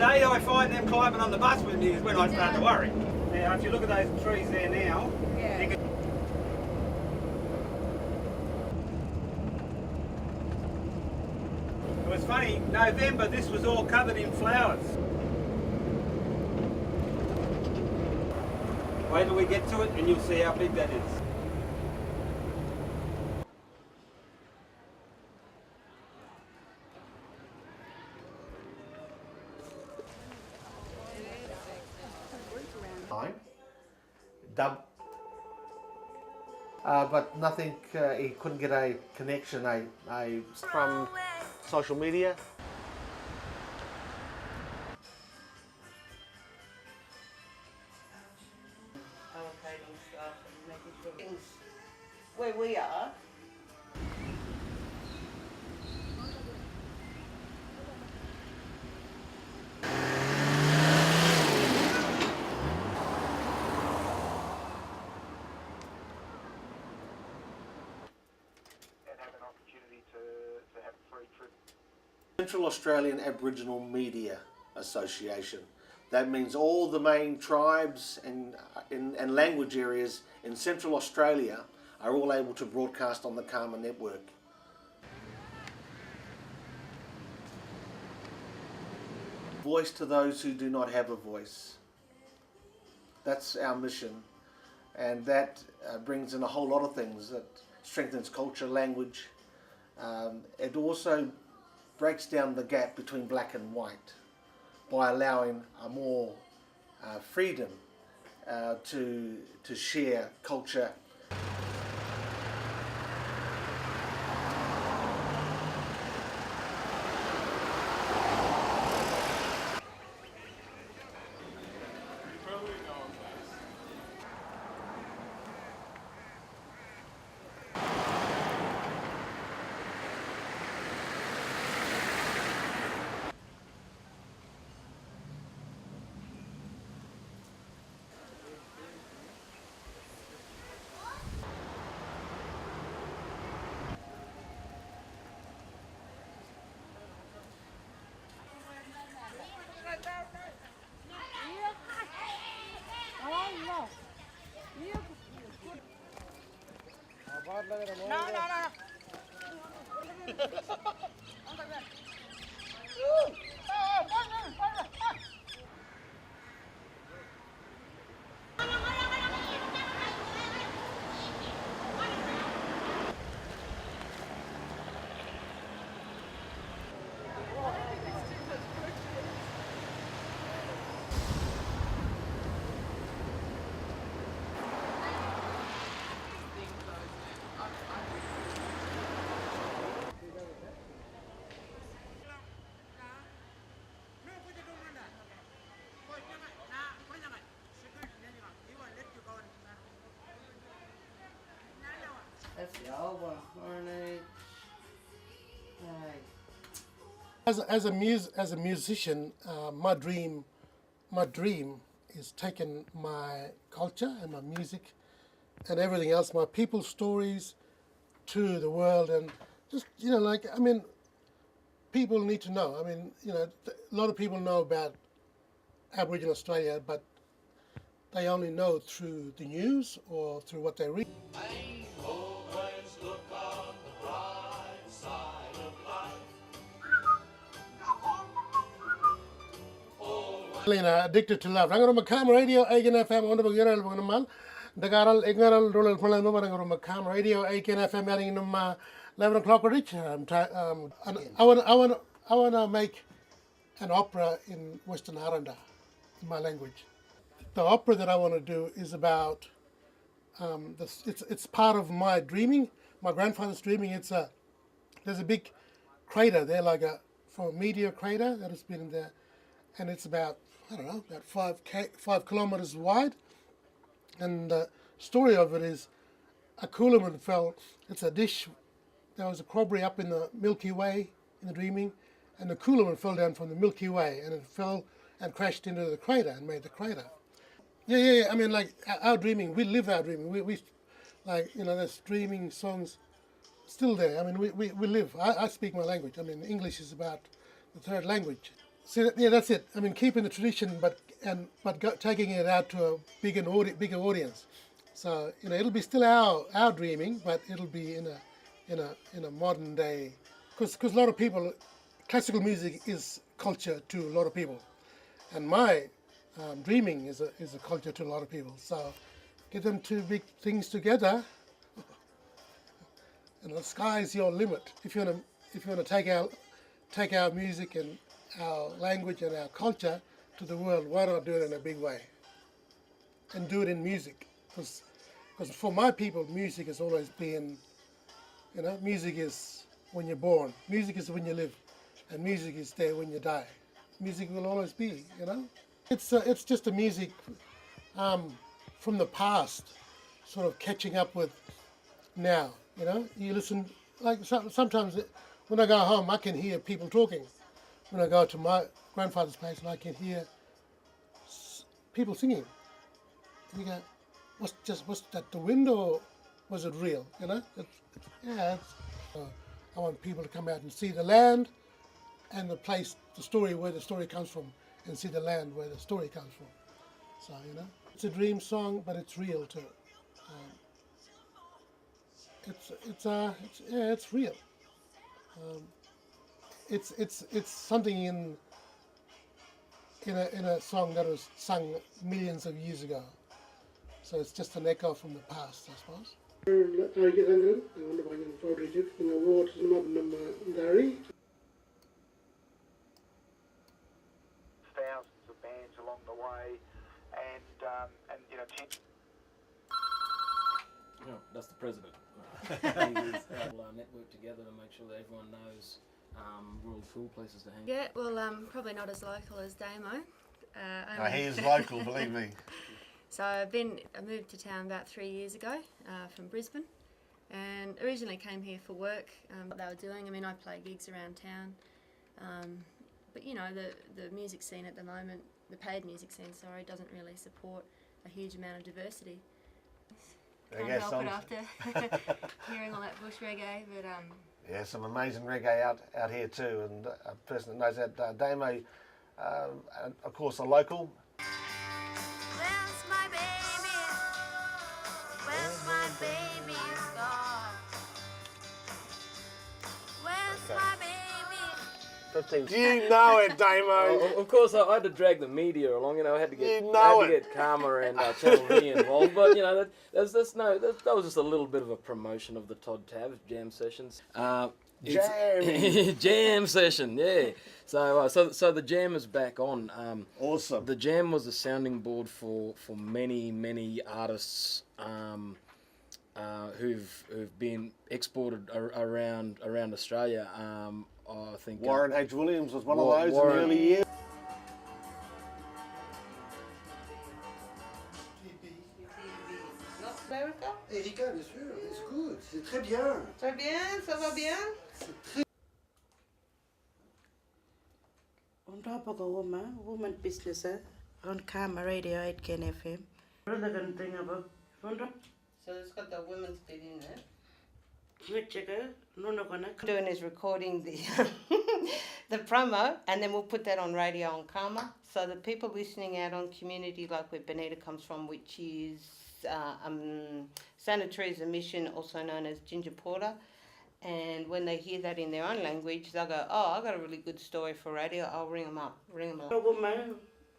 day I find them climbing on the bus with me is when I start to worry. Now, if you look at those trees there now, you can... It was funny, November this was all covered in flowers. Wait till we get to it and you'll see how big that is. But nothing, he couldn't get a connection from social media. Allocating stuff and making sure things where we are. Central Australian Aboriginal Media Association. That means all the main tribes and language areas in Central Australia are all able to broadcast on the Caama network. Voice to those who do not have a voice. That's our mission, and that brings in a whole lot of things. That strengthens culture, language. It also breaks down the gap between black and white by allowing a more freedom to share culture. That's the old one, RNA. As a musician, my dream is taking my culture and my music and everything else, my people's stories, to the world, and just people need to know. A lot of people know about Aboriginal Australia, but they only know through the news or through what they read. Addicted to love. Rangaroma Caama Radio, Aiken FM, on the Bagheral Banamal. The Garal, Ignaral, Rural Pulan, Rangaroma Caama Radio, Aiken FM, adding them 11 o'clock reach. I want to make an opera in Western Aranda, in my language. The opera that I want to do is about, it's part of my dreaming, my grandfather's dreaming. There's a big crater there, from a meteor crater that has been there, and it's about, about 5 kilometers wide. And the story of it is a coolerman fell. It's a dish. There was a crockery up in the Milky Way in the dreaming, and the coolerman fell down from the Milky Way, and it fell and crashed into the crater and made the crater. Yeah. Our dreaming, we live our dreaming. We there's dreaming songs still there. We live. I speak my language. English is about the third language. See, yeah, that's it. I mean, keeping the tradition, but taking it out to a bigger audience. So it'll be still our dreaming, but it'll be in a modern day. Because a lot of people, classical music is culture to a lot of people, and my dreaming is a culture to a lot of people. So get them two big things together, and the sky's your limit. If you wanna take our music and our language and our culture to the world, why not do it in a big way? And do it in music. Because for my people, music has always been, music is when you're born, music is when you live, and music is there when you die. Music will always be, It's just a music from the past, sort of catching up with now, You listen, like sometimes when I go home, I can hear people talking. When I go to my grandfather's place, and I can hear people singing. And you go, was that the wind or was it real? I want people to come out and see the land and the place, the story, where the story comes from, and see the land where the story comes from. So it's a dream song, but it's real too. It's real. It's something in a song that was sung millions of years ago. So it's just an echo from the past, I suppose. Thousands of bands along the way, and Oh, that's the president. We'll network together to make sure that everyone knows really cool places to hang. Yeah, well, probably not as local as Damo. He is local, believe me. So I moved to town about 3 years ago from Brisbane, and originally came here for work. What they were doing, I mean, I play gigs around town, but the music scene at the moment, the paid music scene, sorry, doesn't really support a huge amount of diversity. Can't help it after hearing all that bush reggae, but yeah, some amazing reggae out here too, and a person that knows that, Damo, of course, a local. Where's my baby? Where's my baby gone? Where's my baby? 15. You know it, Damo. Of course, I had to drag the media along. I had to get Caama and Channel V involved. But that was just a little bit of a promotion of the Todd Tab jam sessions. Jam session, yeah. So the jam is back on. Awesome. The jam was a sounding board for many artists who've been exported around Australia. I think Warren H. Williams was one of those in the early years. North America? Erika, bien sûr, it's good, c'est très bien. Très bien, ça va bien? On top of a woman business on Caama Radio 8 Can FM. Rather than thing about So it's got the women's bit in there. No, Doing is recording the the promo, and then we'll put that on radio on Caama. So the people listening out on community, like where Benita comes from, which is Santa Teresa Mission, also known as Ginger Porter. And when they hear that in their own language, they'll go, "Oh, I got a really good story for radio. I'll ring them up."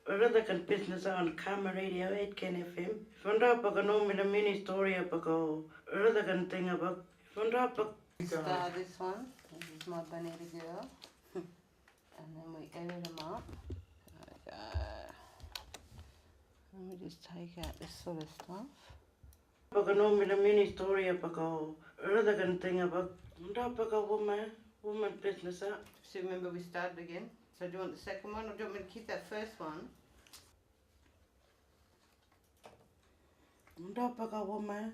Rather than business on Caama Radio 8 Can FM. Funda pagano with a mini story about rather than thing about Funda This one. This is my Benita girl. And then we edit them up. Okay. Let me just take out this sort of stuff. Pagano with a mini story about rather than thing about Funda paga woman business. So remember we started again. So do you want the second one, or do you want me to keep that first one? Funda paga woman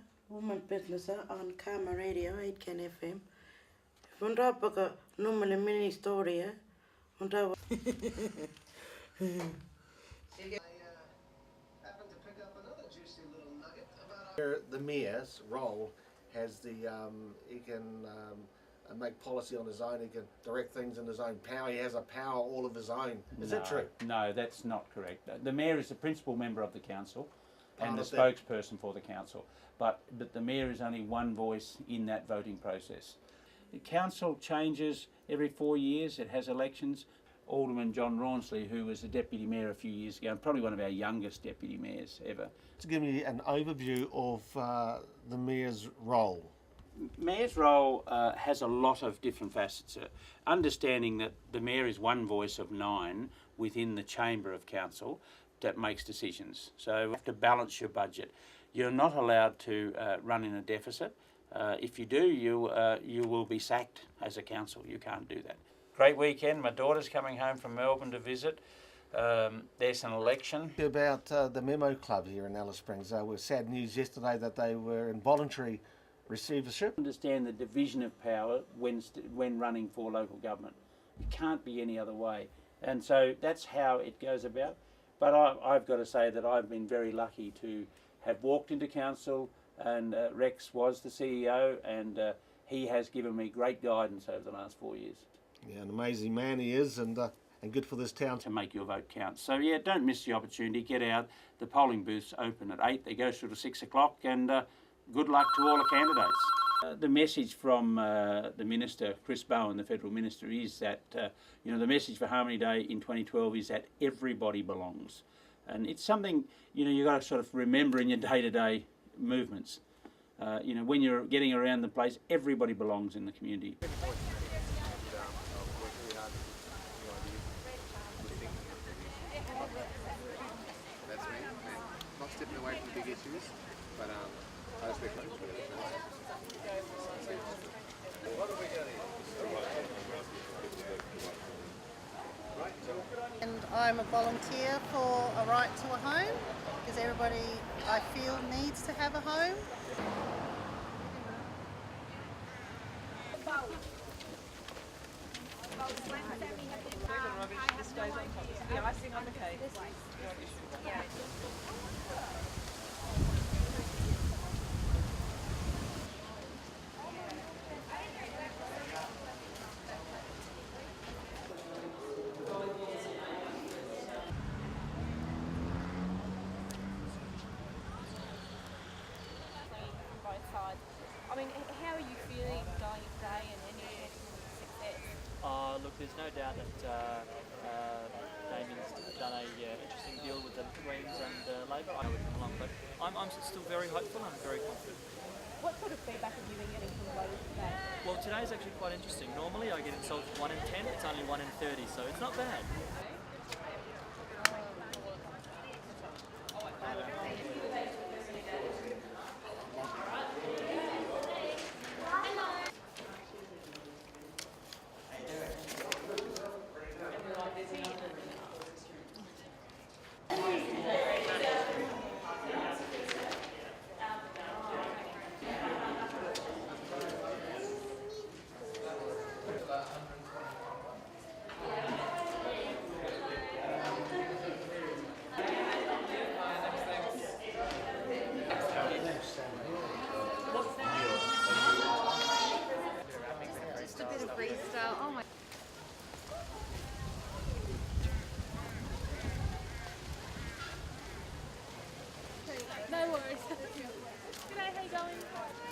business on Caama Radio 8 Can FM. Funda paga normally mini story. Funda. The mayor's role has he can make policy on his own. He can direct things in his own power. He has a power all of his own. Is that true? No, that's not correct. The mayor is the principal member of the council and the Part of spokesperson for the council. But the mayor is only one voice in that voting process. The council changes every 4 years. It has elections. Alderman John Rawnsley, who was the deputy mayor a few years ago, and probably one of our youngest deputy mayors ever. To give me an overview of the mayor's role. Mayor's role has a lot of different facets. Understanding that the mayor is one voice of 9 within the chamber of council that makes decisions. So you have to balance your budget. You're not allowed to run in a deficit. If you do, you will be sacked as a council. You can't do that. Great weekend. My daughter's coming home from Melbourne to visit. There's an election. About the Memo Club here in Alice Springs. There was sad news yesterday that they were in voluntary receivership. Understand the division of power when running for local government. It can't be any other way. And so that's how it goes about. But I've got to say that I've been very lucky to have walked into council, and Rex was the CEO, and he has given me great guidance over the last 4 years. Yeah, an amazing man he is, and good for this town. To make your vote count. So yeah, don't miss the opportunity. Get out. The polling booths open at 8. They go through to 6 o'clock, and good luck to all the candidates. The message from the Minister, Chris Bowen, the Federal Minister, is that the message for Harmony Day in 2012 is that everybody belongs. And it's something, you've got to sort of remember in your day-to-day movements. When you're getting around the place, everybody belongs in the community. That's me. Not stepping away from the big issues, but I respect what you're doing. And I'm a volunteer for a right to a home, because everybody, I feel, needs to have a home. The icing on the cake. Yeah. I mean, how are you feeling going today and any success? Look, there's no doubt that Damien's done a interesting deal with the Greens and Labor. I would come along, but I'm still very hopeful and very confident. What sort of feedback have you been getting from the voters today? Well, today's actually quite interesting. Normally I get insulted 1 in 10, it's only 1 in 30, so it's not bad. Just a bit of freestyle. Oh my. No worries. G'day, how you going?